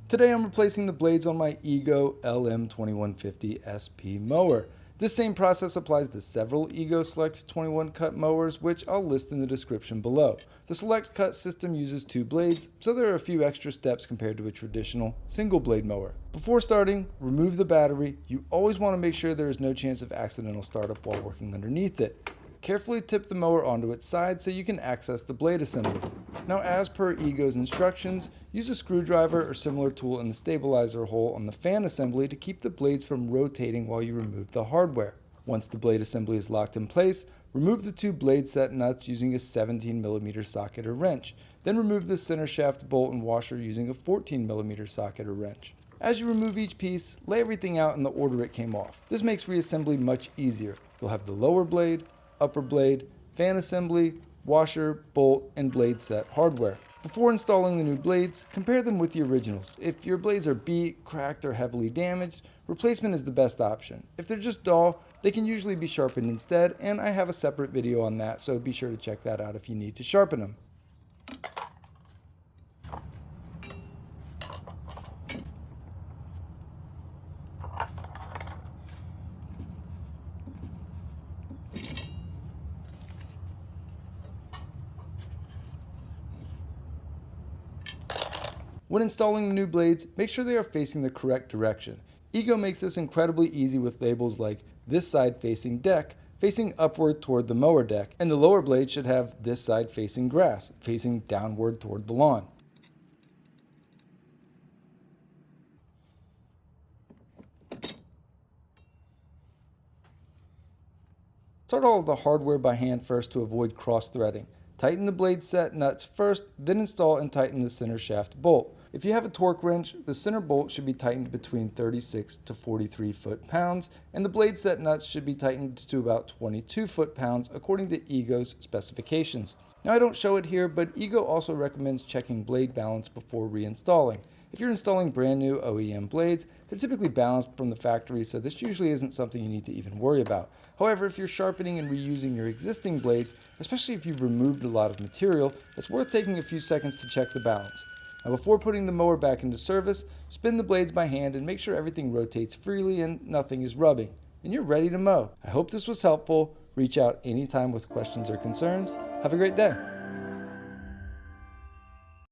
Today I'm replacing the blades on my EGO LM2150SP mower. This same process applies to several EGO Select 21 cut mowers, which I'll list in the description below. The Select Cut system uses 2 blades, so there are a few extra steps compared to a traditional single blade mower. Before starting, remove the battery. You always want to make sure there is no chance of accidental startup while working underneath it. Carefully tip the mower onto its side so you can access the blade assembly. Now, as per EGO's instructions, use a screwdriver or similar tool in the stabilizer hole on the fan assembly to keep the blades from rotating while you remove the hardware. Once the blade assembly is locked in place, remove the 2 blade set nuts using a 17mm socket or wrench. Then remove the center shaft bolt and washer using a 14mm socket or wrench. As you remove each piece, lay everything out in the order it came off. This makes reassembly much easier. You'll have the lower blade, upper blade, fan assembly, washer, bolt, and blade set hardware. Before installing the new blades, compare them with the originals. If your blades are beat, cracked, or heavily damaged, replacement is the best option. If they're just dull, they can usually be sharpened instead, and I have a separate video on that, so be sure to check that out if you need to sharpen them. When installing the new blades, make sure they are facing the correct direction. EGO makes this incredibly easy with labels like "this side facing deck," facing upward toward the mower deck, and the lower blade should have "this side facing grass," facing downward toward the lawn. Start all of the hardware by hand first to avoid cross-threading. Tighten the blade set nuts first, then install and tighten the center shaft bolt. If you have a torque wrench, the center bolt should be tightened between 36 to 43 foot-pounds, and the blade set nuts should be tightened to about 22 foot-pounds according to EGO's specifications. Now, I don't show it here, but EGO also recommends checking blade balance before reinstalling. If you're installing brand new OEM blades, they're typically balanced from the factory, so this usually isn't something you need to even worry about. However, if you're sharpening and reusing your existing blades, especially if you've removed a lot of material, it's worth taking a few seconds to check the balance. Now, before putting the mower back into service, spin the blades by hand and make sure everything rotates freely and nothing is rubbing. And you're ready to mow. I hope this was helpful. Reach out anytime with questions or concerns. Have a great day.